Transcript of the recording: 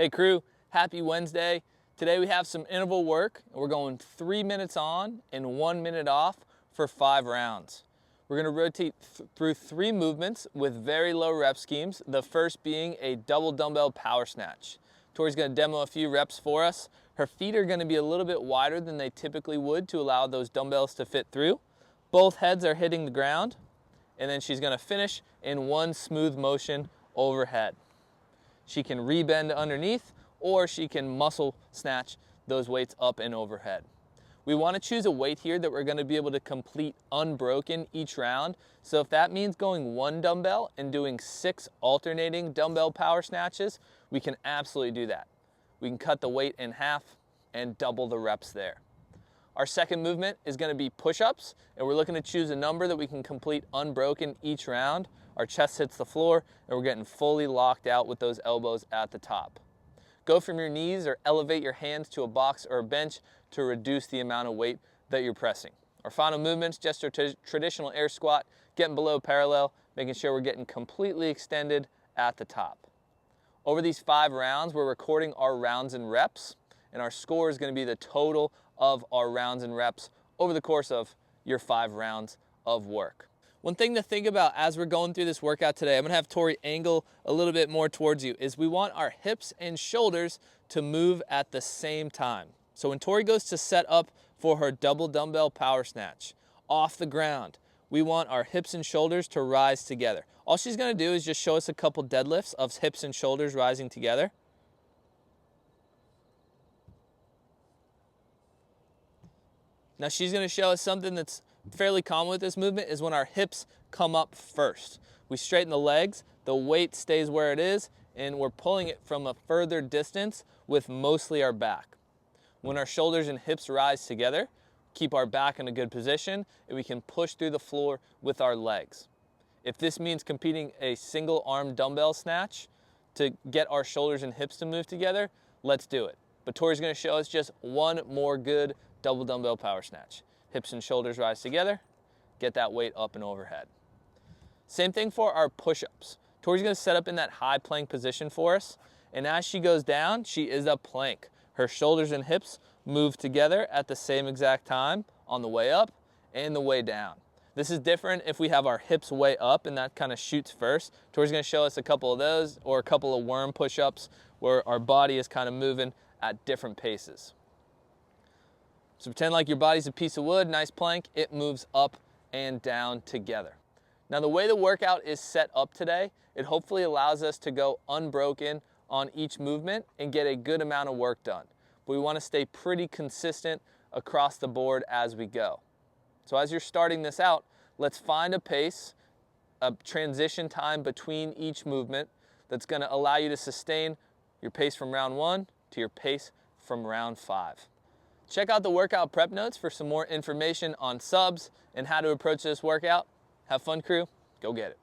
Hey crew, happy Wednesday. Today we have some interval work. We're going 3 minutes on and 1 minute off for 5 rounds. We're gonna rotate through 3 movements with very low rep schemes. The first being a double dumbbell power snatch. Tori's gonna demo a few reps for us. Her feet are gonna be a little bit wider than they typically would to allow those dumbbells to fit through. Both heads are hitting the ground, and then she's gonna finish in one smooth motion overhead. She can rebend underneath, or she can muscle snatch those weights up and overhead. We want to choose a weight here that we're going to be able to complete unbroken each round. So if that means going 1 dumbbell and doing 6 alternating dumbbell power snatches, we can absolutely do that. We can cut the weight in half and double the reps there. Our second movement is going to be push-ups, and we're looking to choose a number that we can complete unbroken each round. Our chest hits the floor, and we're getting fully locked out with those elbows at the top. Go from your knees or elevate your hands to a box or a bench to reduce the amount of weight that you're pressing. Our final movement's just our traditional air squat, getting below parallel, making sure we're getting completely extended at the top. Over these 5 rounds, we're recording our rounds and reps, and our score is going to be the total of our rounds and reps over the course of your 5 rounds of work. One thing to think about as we're going through this workout today, I'm gonna have Tori angle a little bit more towards you, is we want our hips and shoulders to move at the same time. So when Tori goes to set up for her double dumbbell power snatch off the ground, we want our hips and shoulders to rise together. All she's gonna do is just show us a couple deadlifts of hips and shoulders rising together. Now she's gonna show us something that's fairly common with this movement, is when our hips come up first. We straighten the legs, the weight stays where it is, and we're pulling it from a further distance with mostly our back. When our shoulders and hips rise together, keep our back in a good position, and we can push through the floor with our legs. If this means competing a single arm dumbbell snatch to get our shoulders and hips to move together, let's do it. But Tori's gonna show us just one more good double dumbbell power snatch. Hips and shoulders rise together, get that weight up and overhead. Same thing for our push-ups. Tori's gonna set up in that high plank position for us, and as she goes down, she is a plank. Her shoulders and hips move together at the same exact time on the way up and the way down. This is different if we have our hips way up and that kind of shoots first. Tori's gonna show us a couple of those, or a couple of worm push-ups where our body is kind of moving at different paces. So pretend like your body's a piece of wood, nice plank, it moves up and down together. Now the way the workout is set up today, it hopefully allows us to go unbroken on each movement and get a good amount of work done. But we want to stay pretty consistent across the board as we go. So as you're starting this out, let's find a pace, a transition time between each movement that's going to allow you to sustain your pace from round 1 to your pace from round 5. Check out the workout prep notes for some more information on subs and how to approach this workout. Have fun, crew. Go get it.